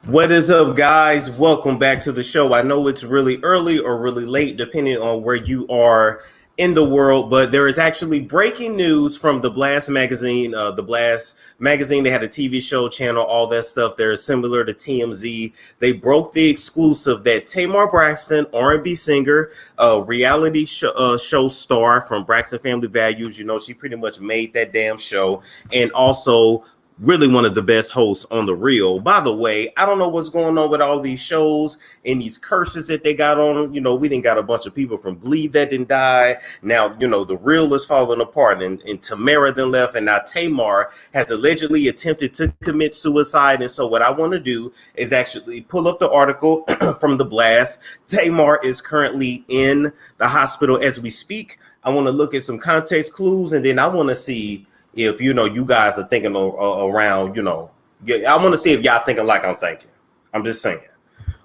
What is up, guys? Welcome back to the show. I know it's really early or really late, depending on where you are in the world, but there is actually breaking news from the Blast magazine. The Blast magazine, they had a TV show channel, all that stuff. They're similar to TMZ. They broke the exclusive that Tamar Braxton, R&B singer, reality show star from Braxton Family Values. You know, she pretty much made that damn show, and also really one of the best hosts on the Real. By the way, I don't know what's going on with all these shows and these curses that they got on them. You know, we didn't got a bunch of people from Glee that didn't die. Now, you know, the Real is falling apart, and Tamara then left, and now Tamar has allegedly attempted to commit suicide. And so what I want to do is actually pull up the article from the Blast. Tamar is currently in the hospital as we speak. I want to look at some context clues, and then I want to see if, you know, you guys are thinking around, you know, I want to see if y'all thinking like I'm thinking. I'm just saying.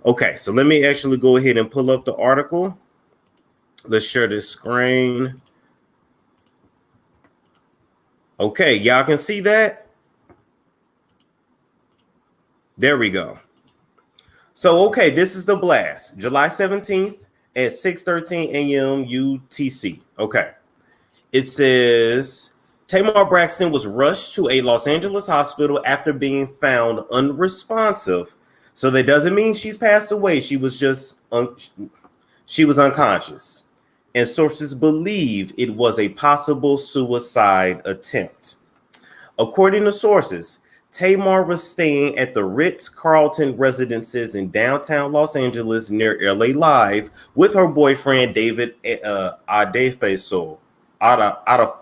Okay, so let me actually go ahead and pull up the article. Let's share this screen. Okay, y'all can see that? There we go. So, okay, this is the Blast, July 17th at 6:13 a.m. UTC. Okay. It says Tamar Braxton was rushed to a Los Angeles hospital after being found unresponsive. So that doesn't mean she's passed away. She was just she was unconscious. And sources believe it was a possible suicide attempt. According to sources, Tamar was staying at the Ritz-Carlton residences in downtown Los Angeles near LA Live with her boyfriend, David Adefeso. Adefeso.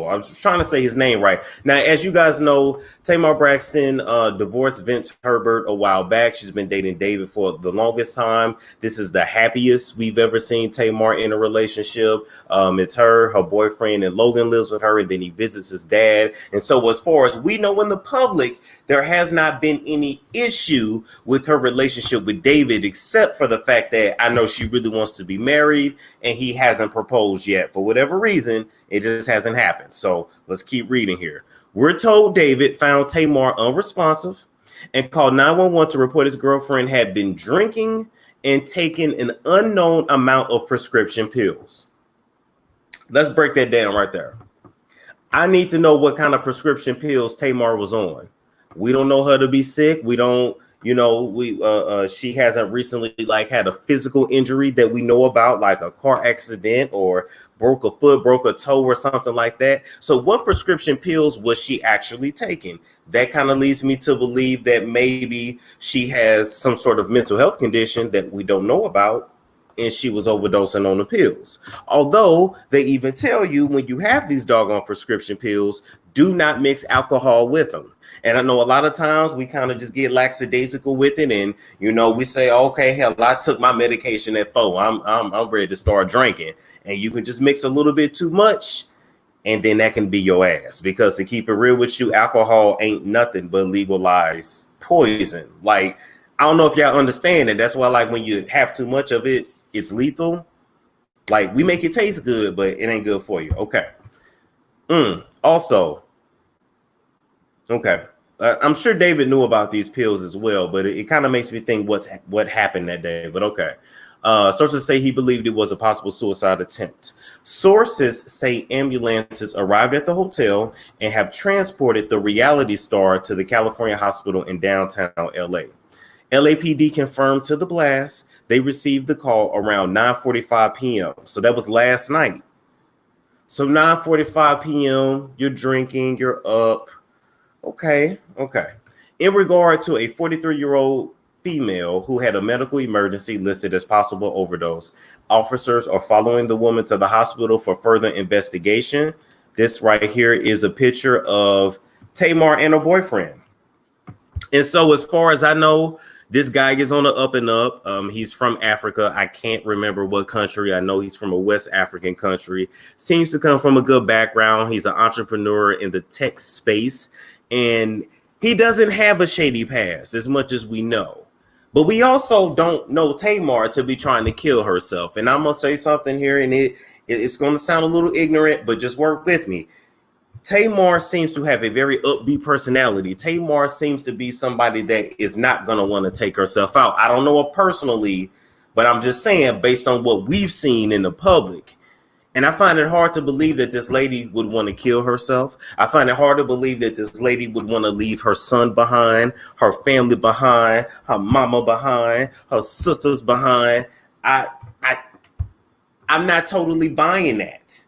I was trying to say his name right. Now, as you guys know, Tamar Braxton divorced Vince Herbert a while back. She's been dating David for the longest time. This is the happiest we've ever seen Tamar in a relationship. It's her boyfriend, and Logan lives with her, and then he visits his dad. And so as far as we know in the public, there has not been any issue with her relationship with David, except for the fact that I know she really wants to be married and he hasn't proposed yet. For whatever reason, it just hasn't happened. So let's keep reading here. We're told David found Tamar unresponsive and called 911 to report his girlfriend had been drinking and taking an unknown amount of prescription pills. Let's break that down right there. I need to know what kind of prescription pills Tamar was on. We don't know her to be sick. We don't, you know, she hasn't recently like had a physical injury that we know about, like a car accident or broke a foot, broke a toe or something like that. So what prescription pills was she actually taking? That kind of leads me to believe that maybe she has some sort of mental health condition that we don't know about, and she was overdosing on the pills. Although they even tell you when you have these doggone prescription pills, do not mix alcohol with them. And I know a lot of times we kind of just get lackadaisical with it, and you know, we say, okay, hell, I took my medication at 4. I'm ready to start drinking, and you can just mix a little bit too much, and then that can be your ass. Because to keep it real with you, alcohol ain't nothing but legalized poison. Like, I don't know if y'all understand it. That's why, like, when you have too much of it, it's lethal. Like, we make it taste good, but it ain't good for you. Okay. Also, okay. I'm sure David knew about these pills as well, but it kind of makes me think what happened that day. But okay. Sources say he believed it was a possible suicide attempt. Sources say ambulances arrived at the hotel and have transported the reality star to the California hospital in downtown LA. LAPD confirmed to the Blast they received the call around 9:45 p.m. So that was last night. So 9:45 p.m., you're drinking, you're up. Okay. In regard to a 43-year-old female who had a medical emergency listed as possible overdose, officers are following the woman to the hospital for further investigation. This right here is a picture of Tamar and her boyfriend. And so as far as I know, this guy is on the up and up. He's from Africa. I can't remember what country. I know he's from a West African country. Seems to come from a good background. He's an entrepreneur in the tech space. And he doesn't have a shady past as much as we know. But we also don't know Tamar to be trying to kill herself. And I'm going to say something here, and it's going to sound a little ignorant, but just work with me. Tamar seems to have a very upbeat personality. Tamar seems to be somebody that is not going to want to take herself out. I don't know her personally, but I'm just saying based on what we've seen in the public. And I find it hard to believe that this lady would want to kill herself. I find it hard to believe that this lady would want to leave her son behind, her family behind, her mama behind, her sisters behind. I'm not totally buying that.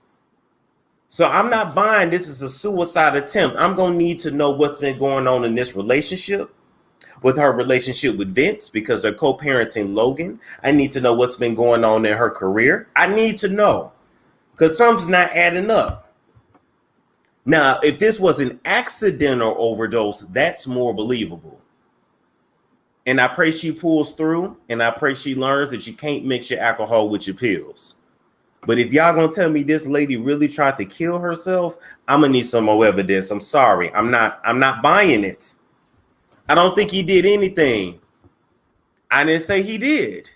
So I'm not buying this is a suicide attempt. I'm going to need to know what's been going on in this relationship, with her relationship with Vince, because they're co-parenting Logan. I need to know what's been going on in her career. I need to know, because something's not adding up. Now, if this was an accidental overdose, that's more believable. And I pray she pulls through, and I pray she learns that you can't mix your alcohol with your pills. But if y'all gonna tell me this lady really tried to kill herself, I'm gonna need some more evidence. I'm sorry. I'm not buying it. I don't think he did anything. I didn't say he did.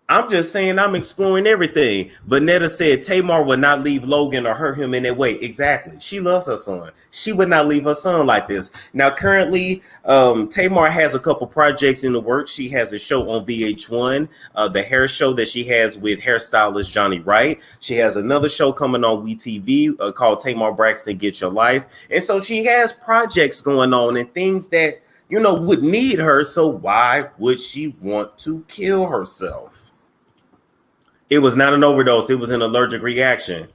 I'm just saying I'm exploring everything. But Netta said Tamar would not leave Logan or hurt him in that way. Exactly. She loves her son. She would not leave her son like this. Now, currently, Tamar has a couple projects in the works. She has a show on VH1, the hair show that she has with hairstylist Johnny Wright. She has another show coming on WeTV called Tamar Braxton Get Your Life. And so she has projects going on and things that, you know, would need her. So why would she want to kill herself? It was not an overdose. It was an allergic reaction.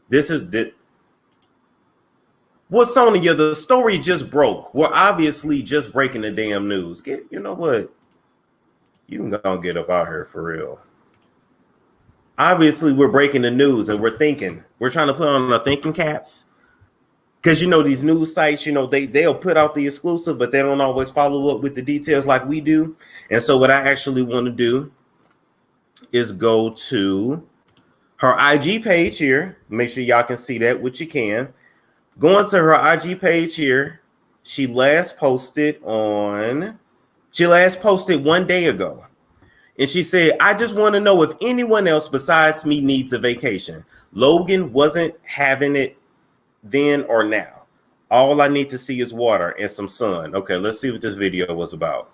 This is the... Well, Sonia, the story just broke. We're obviously just breaking the damn news. You know what? You can go and get up out here for real. Obviously, we're breaking the news and we're thinking. We're trying to put on our thinking caps. Because, you know, these news sites, you know, they'll put out the exclusive, but they don't always follow up with the details like we do. And so what I actually want to do is go to her IG page here. Make sure y'all can see that, which you can. Going to her IG page here, she last posted 1 day ago. And she said, I just want to know if anyone else besides me needs a vacation. Logan wasn't having it then or now. All I need to see is water and some sun. Okay, let's see what this video was about.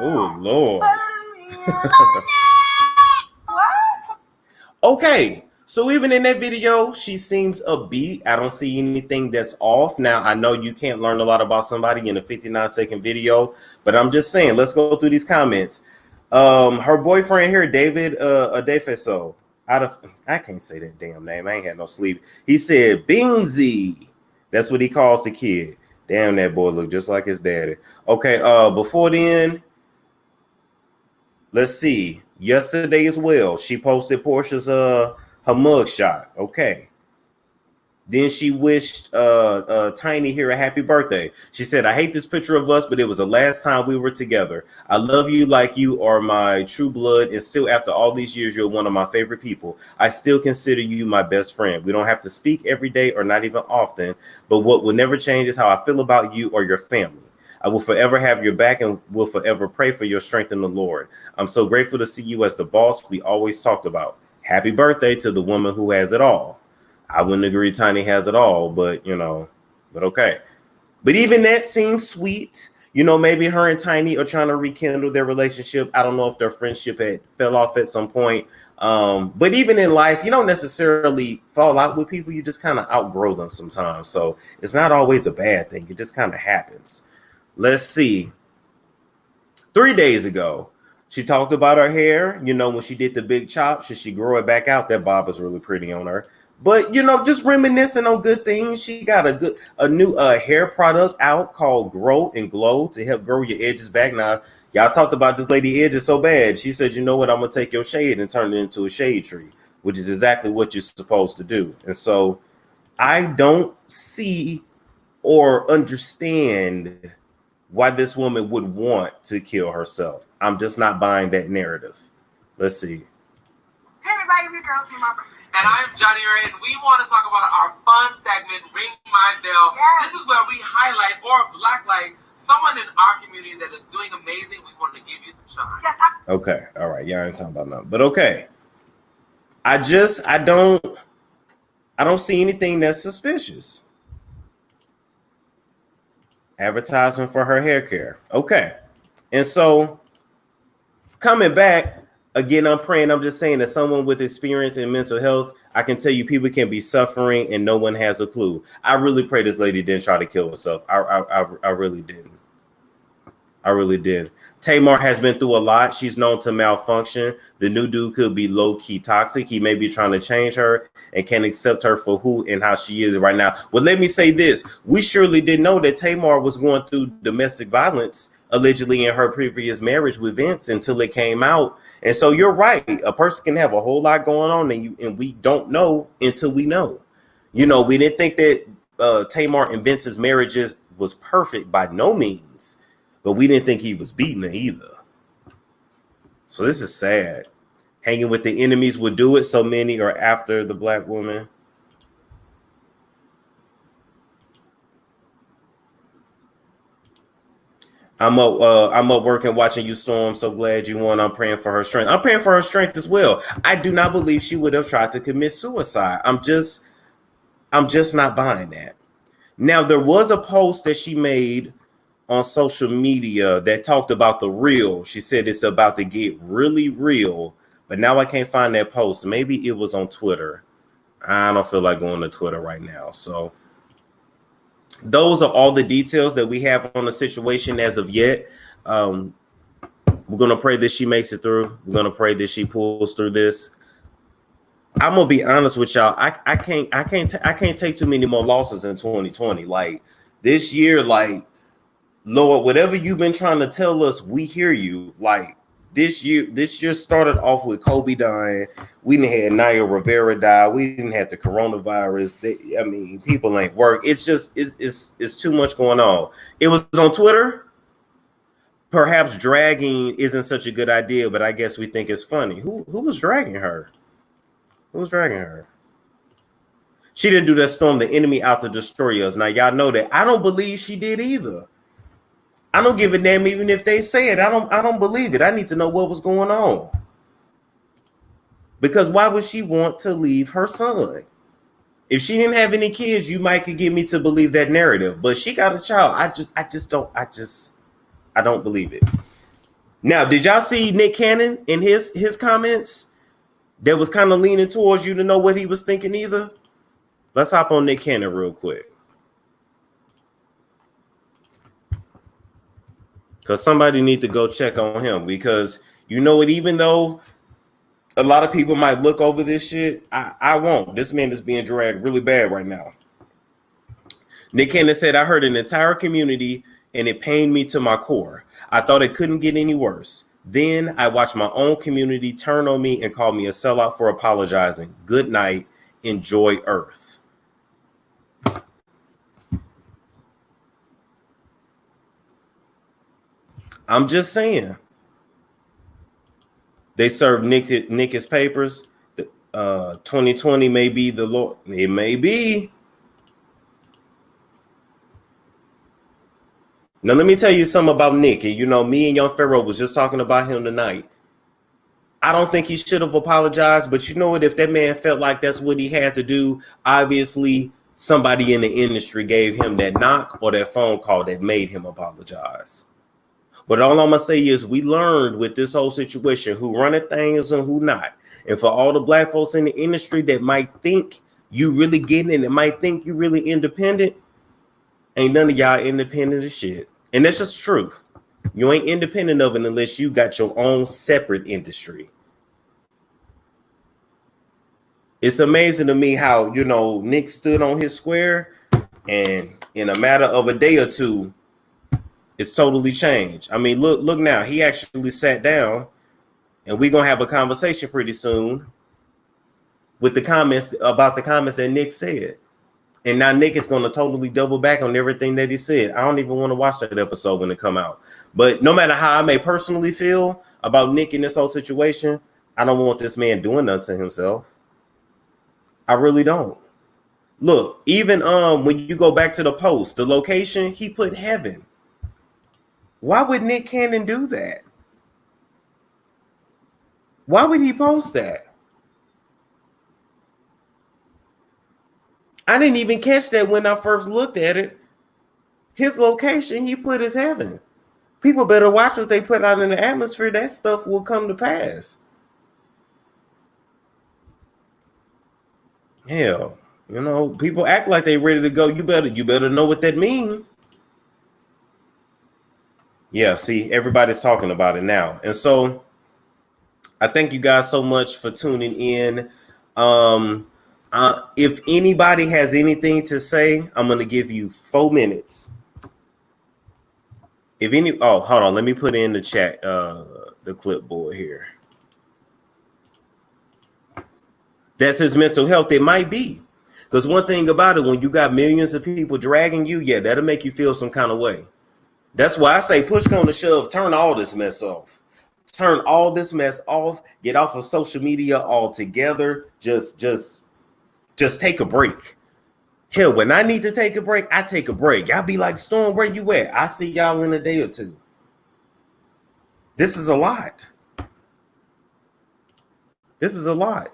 Oh, Lord. Okay, so even in that video, she seems upbeat. I don't see anything that's off. Now, I know you can't learn a lot about somebody in a 59-second video, but I'm just saying, let's go through these comments. Her boyfriend here, David Adefeso, I can't say that damn name. I ain't had no sleep. He said, Bingsy. That's what he calls the kid. Damn, that boy look just like his daddy. Okay, before then, let's see. Yesterday as well, she posted Portia's her mugshot. Okay. Then she wished Tiny here a happy birthday. She said, I hate this picture of us, but it was the last time we were together. I love you like you are my true blood, and still after all these years, you're one of my favorite people. I still consider you my best friend. We don't have to speak every day or not even often, but what will never change is how I feel about you or your family. I will forever have your back and will forever pray for your strength in the Lord. I'm so grateful to see you as the boss we always talked about. Happy birthday to the woman who has it all. I wouldn't agree Tiny has it all, but, you know, but okay. But even that seems sweet. You know, maybe her and Tiny are trying to rekindle their relationship. I don't know if their friendship had fell off at some point. But even in life, you don't necessarily fall out with people. You just kind of outgrow them sometimes. So it's not always a bad thing. It just kind of happens. Let's see. 3 days ago, she talked about her hair. You know, when she did the big chop, should she grow it back out? That bob is really pretty on her. But, you know, just reminiscing on good things. She got a new hair product out called Grow and Glow to help grow your edges back. Now, y'all talked about this lady edges so bad. She said, you know what? I'm going to take your shade and turn it into a shade tree, which is exactly what you're supposed to do. And so I don't see or understand why this woman would want to kill herself. I'm just not buying that narrative. Let's see. Hey everybody, I'm your girl Tamar Braxton. And I'm Johnny Ray, and we want to talk about our fun segment, Ring My Bell. Yes. This is where we highlight or blacklight someone in our community that is doing amazing. We want to give you some shine. Yes. Okay. All right. Y'all ain't talking about nothing. But okay. I don't see anything that's suspicious. Advertisement for her hair care. Okay. And so coming back, again, I'm praying. I'm just saying that someone with experience in mental health, I can tell you people can be suffering and no one has a clue. I really pray this lady didn't try to kill herself. I really didn't. I really did. Tamar has been through a lot. She's known to malfunction. The new dude could be low-key toxic. He may be trying to change her and can't accept her for who and how she is right now. Well, let me say this. We surely didn't know that Tamar was going through domestic violence allegedly in her previous marriage with Vince until it came out. And so you're right. A person can have a whole lot going on and we don't know until we know. You know, we didn't think that Tamar and Vince's marriages was perfect by no means. But we didn't think he was beating her either. So this is sad. Hanging with the enemies would do it. So many are after the black woman. I'm up working, watching you storm. So glad you won. I'm praying for her strength. I'm praying for her strength as well. I do not believe she would have tried to commit suicide. I'm just not buying that. Now, there was a post that she made on social media that talked about the real. She said it's about to get really real, but now I can't find that post. Maybe it was on Twitter. I don't feel like going to Twitter right now. So those are all the details that we have on the situation as of yet. We're going to pray that she makes it through. We're going to pray that she pulls through this. I'm going to be honest with y'all. I can't take too many more losses in 2020. Like this year, like, Lord, whatever you've been trying to tell us, we hear you. Like this year started off with Kobe dying. We didn't have Naya Rivera die. We didn't have the coronavirus. I mean, people ain't work. It's just it's too much going on. It was on Twitter. Perhaps dragging isn't such a good idea, but I guess we think it's funny. Who was dragging her? Who was dragging her? She didn't do that storm the enemy out to destroy us. Now y'all know that. I don't believe she did either. I don't give a damn even if they say it. I don't believe it. I need to know what was going on. Because why would she want to leave her son? If she didn't have any kids, you might could get me to believe that narrative. But she got a child. I don't believe it. Now, did y'all see Nick Cannon in his comments that was kind of leaning towards you to know what he was thinking either? Let's hop on Nick Cannon real quick. Because somebody need to go check on him, because you know what, even though a lot of people might look over this shit, I won't. This man is being dragged really bad right now. Nick Cannon said, I heard an entire community and it pained me to my core. I thought it couldn't get any worse. Then I watched my own community turn on me and call me a sellout for apologizing. Good night. Enjoy Earth. I'm just saying. They served Nick his papers. 2020 may be the Lord. It may be. Now, let me tell you something about Nick. And, you know, me and Young Pharaoh was just talking about him tonight. I don't think he should have apologized. But you know what? If that man felt like that's what he had to do, obviously somebody in the industry gave him that knock or that phone call that made him apologize. But all I'm going to say is we learned with this whole situation who running things and who not. And for all the black folks in the industry that might think you really getting it and might think you really independent, ain't none of y'all independent as shit. And that's just the truth. You ain't independent of it unless you got your own separate industry. It's amazing to me how, you know, Nick stood on his square and in a matter of a day or two, it's totally changed. I mean, look now. He actually sat down, and we're going to have a conversation pretty soon with the comments about the comments that Nick said. And now Nick is going to totally double back on everything that he said. I don't even want to watch that episode when it come out. But no matter how I may personally feel about Nick in this whole situation, I don't want this man doing nothing to himself. I really don't. Look, even when you go back to the post, the location, he put heaven. Why would Nick Cannon do that? Why would he post that? I didn't even catch that when I first looked at it. His location, he put as heaven. People better watch what they put out in the atmosphere. That stuff will come to pass. Hell, you know, people act like they ready to go. You better know what that means. Yeah, see, everybody's talking about it now. And so I thank you guys so much for tuning in. If anybody has anything to say, I'm going to give you 4 minutes. If any, oh, hold on, let me put in the chat, the clipboard here. That's his mental health. It might be. Because one thing about it, when you got millions of people dragging you, yeah, that'll make you feel some kind of way. That's why I say push come to shove, turn all this mess off. Turn all this mess off. Get off of social media altogether. Just take a break. Hell, when I need to take a break, I take a break. Y'all be like, Storm, where you at? I see y'all in a day or two. This is a lot. This is a lot.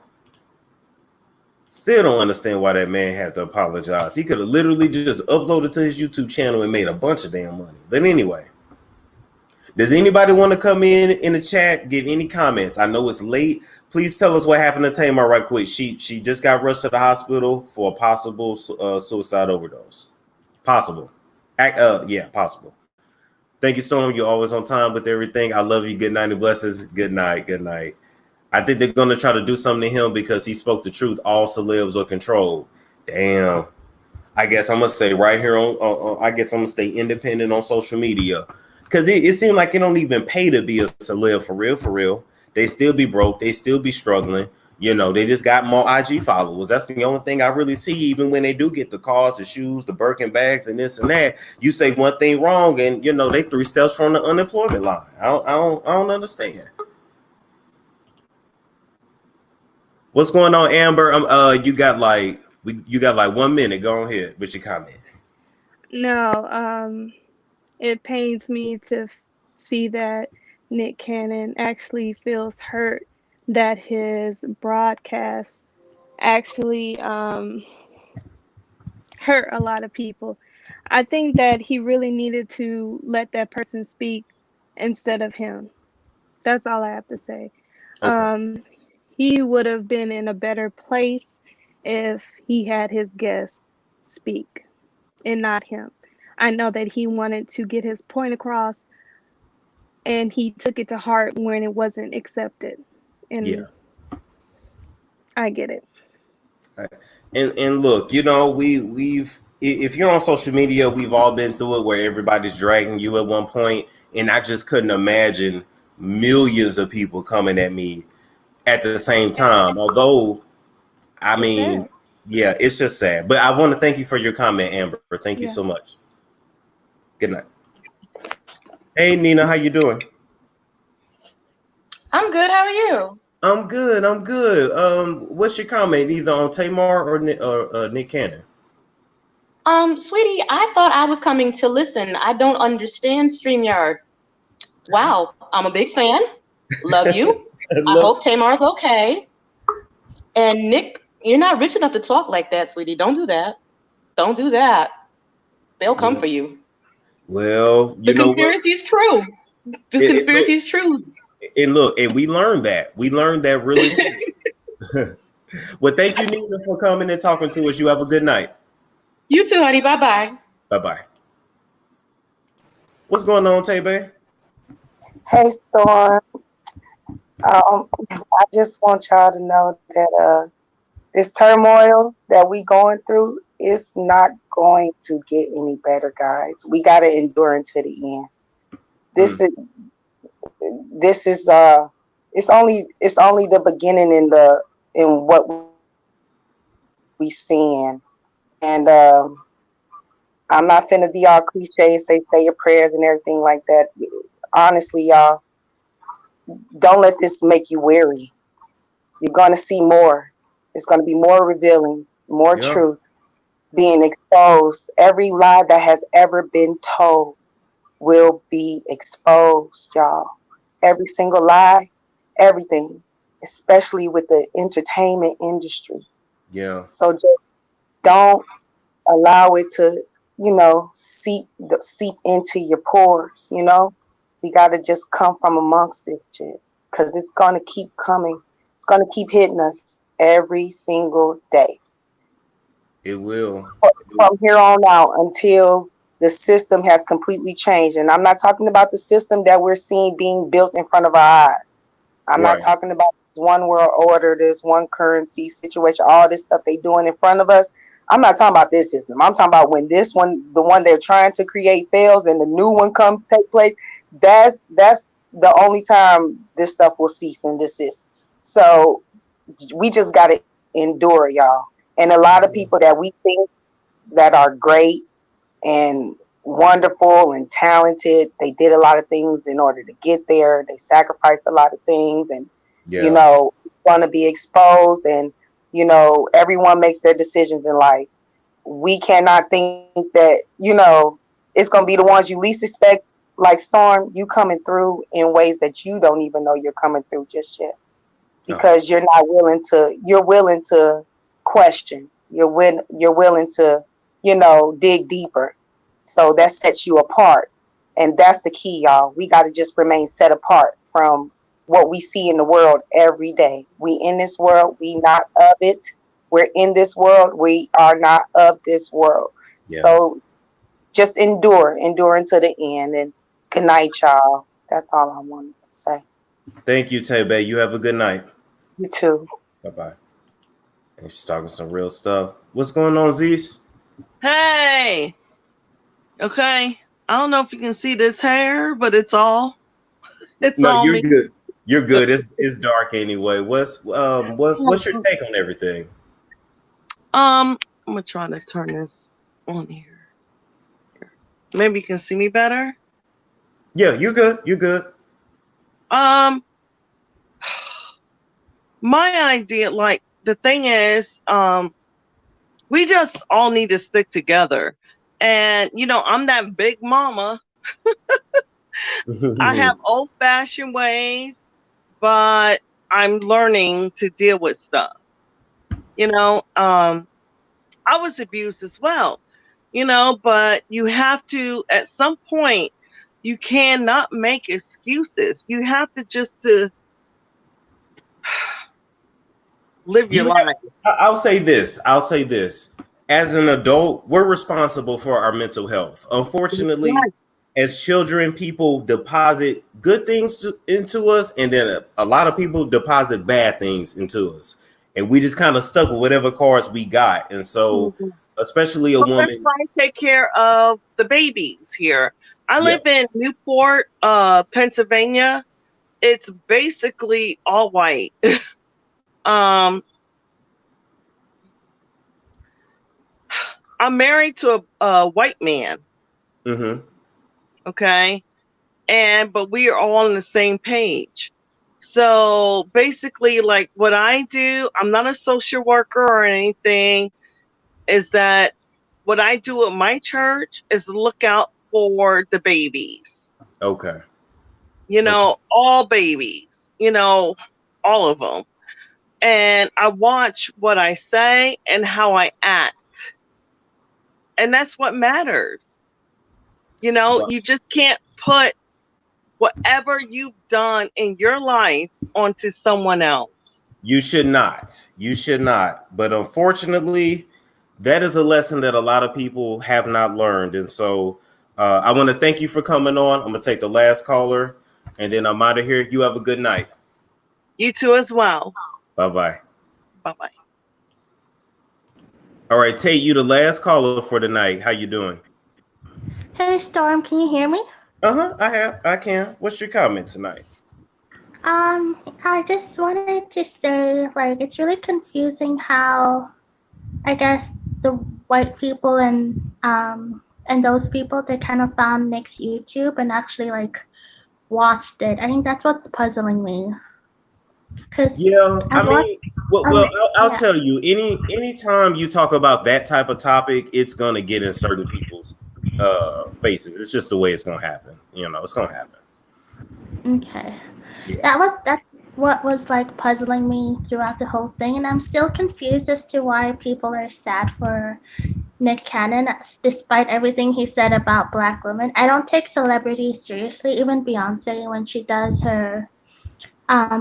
Still don't understand why that man had to apologize. He could have literally just uploaded to his YouTube channel and made a bunch of damn money. But anyway, does anybody want to come in the chat, give any comments? I know it's late. Please tell us what happened to Tamar right quick. She just got rushed to the hospital for a possible suicide overdose. Possible. Yeah, possible. Thank you, Storm. You're always on time with everything. I love you. Good night and blessings. Good night. Good night. I think they're going to try to do something to him because he spoke the truth. All celebs are controlled. Damn. I guess I'm going to stay right here on I guess I'm going to stay independent on social media. Because it seemed like it don't even pay to be a celeb for real, for real. They still be broke. They still be struggling. You know, they just got more IG followers. That's the only thing I really see, even when they do get the cars, the shoes, the Birkin bags, and this and that. You say one thing wrong, and, you know, they 3 steps from the unemployment line. I don't understand. What's going on, Amber? You got like 1 minute. Go ahead with your comment. No, it pains me to see that Nick Cannon actually feels hurt that his broadcast actually hurt a lot of people. I think that he really needed to let that person speak instead of him. That's all I have to say. Okay. He would have been in a better place if he had his guest speak and not him. I know that he wanted to get his point across and he took it to heart when it wasn't accepted. And yeah, I get it. And look, you know, we've if you're on social media, we've all been through it where everybody's dragging you at one point, and I just couldn't imagine millions of people coming at me at the same time. Although, I mean, yeah, it's just sad. But I want to thank you for your comment, Amber. Thank you so much. Good night. Hey, Nina, how you doing? I'm good. How are you? I'm good. I'm good. What's your comment, either on Tamar or Nick Cannon? Sweetie, I thought I was coming to listen. I don't understand StreamYard. Wow, I'm a big fan. Love you. I hope Tamar's okay. And Nick, you're not rich enough to talk like that, sweetie. Don't do that. Don't do that. They'll come for you. Well, the conspiracy's true. The conspiracy's true. And look, and we learned that. We learned that really quick. Well, thank you, Nina, for coming and talking to us. You have a good night. You too, honey. Bye-bye. Bye-bye. What's going on, Tay-Bay? Hey, Storm. I just want y'all to know that this turmoil that we going through is not going to get any better, guys. We got to endure until the end. This is it's only the beginning in what we seeing. And I'm not finna be all cliche, say your prayers and everything like that. Honestly, y'all, don't let this make you weary. You're going to see more. It's going to be more revealing, more truth being exposed. Every lie that has ever been told will be exposed, y'all. Every single lie, everything, especially with the entertainment industry. Yeah. So just don't allow it to, seep into your pores, We got to just come from amongst it, because it's going to keep coming. It's going to keep hitting us every single day. It will. From here on out until the system has completely changed. And I'm not talking about the system that we're seeing being built in front of our eyes. I'm not talking about this one world order, this one currency situation, all this stuff they doing in front of us. I'm not talking about this system. I'm talking about when this one, the one they're trying to create, fails and the new one comes take place. That's the only time this stuff will cease and desist. So we just got to endure, y'all. And a lot of people that we think that are great and wonderful and talented, they did a lot of things in order to get there. They sacrificed a lot of things, and want to be exposed. And everyone makes their decisions in life. We cannot think that it's going to be the ones you least expect. Like Storm, you coming through in ways that you don't even know you're coming through just yet, because you're willing to question. You're willing to dig deeper. So that sets you apart. And that's the key, y'all. We got to just remain set apart from what we see in the world every day. We in this world, we not of it. We're in this world, we are not of this world. Yeah. So just endure until the end. And good night, y'all. That's all I wanted to say. Thank you, Tebe. You have a good night. You too. Bye-bye. And she's talking some real stuff. What's going on, Zeus? Hey. Okay. I don't know if you can see this hair, but it's all you're me. Good. You're good. It's dark anyway. What's your take on everything? I'm gonna try to turn this on here. Maybe you can see me better. Yeah, you're good. You're good. My idea, like, the thing is, we just all need to stick together. And, I'm that big mama. I have old-fashioned ways, but I'm learning to deal with stuff. I was abused as well, but you have to, at some point, you cannot make excuses. You have to just live your life. I'll say this. As an adult, we're responsible for our mental health. Unfortunately, as children, people deposit good things into us, and then a lot of people deposit bad things into us. And we just kind of stuck with whatever cards we got. And so, especially a woman. Let's try to take care of the babies here. I live in Newport, Pennsylvania. It's basically all white. I'm married to a white man. Mm-hmm. Okay. But we are all on the same page. So basically, like, what I do, I'm not a social worker or anything, is that what I do at my church is look out for the babies. Okay. All babies, all of them. And I watch what I say and how I act. And that's what matters. You just can't put whatever you've done in your life onto someone else. You should not. But unfortunately, that is a lesson that a lot of people have not learned. And so I want to thank you for coming on. I'm going to take the last caller, and then I'm out of here. You have a good night. You too as well. Bye-bye. Bye-bye. All right, Tate, you the last caller for the night. How you doing? Hey, Storm, can you hear me? I can. What's your comment tonight? I just wanted to say, like, it's really confusing how, I guess, the white people and those people that kind of found Nick's YouTube and actually, like, watched it. I think that's what's puzzling me. Because Yeah, I watched, mean, well, I'll tell you, anytime you talk about that type of topic, it's gonna get in certain people's faces. It's just the way it's gonna happen. You know, it's gonna happen. Okay. Yeah. That's what was like puzzling me throughout the whole thing, and I'm still confused as to why people are sad for Nick Cannon, despite everything he said about Black women. I don't take celebrities seriously, even Beyonce when she does her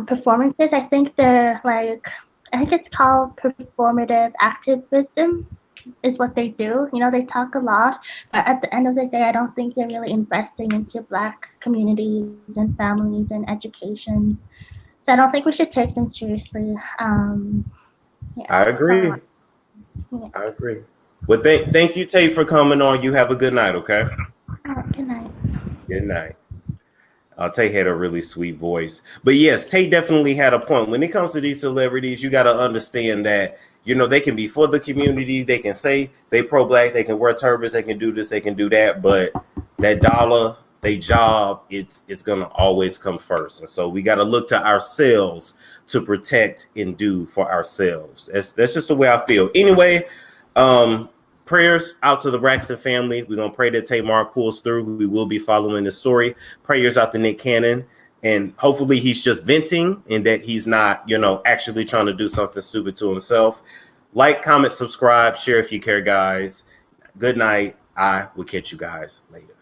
performances. I think they're like, I think it's called performative activism is what they do. You know, they talk a lot, but at the end of the day, I don't think they're really investing into Black communities and families and education. So I don't think we should take them seriously. Yeah, I agree. yeah. I agree. Well, thank you, Tate, for coming on. You have a good night, okay? Good night. Good night. Tate had a really sweet voice. But yes, Tate definitely had a point. When it comes to these celebrities, you got to understand that, you know, they can be for the community. They can say they pro-Black. They can wear turbans. They can do this. They can do that. But that dollar, they job, it's going to always come first. And so we got to look to ourselves to protect and do for ourselves. That's just the way I feel. Anyway, prayers out to the Braxton family. We're going to pray that Tamar pulls through. We will be following the story. Prayers out to Nick Cannon. And hopefully he's just venting and that he's not, you know, actually trying to do something stupid to himself. Like, comment, subscribe, share if you care, guys. Good night. I will catch you guys later.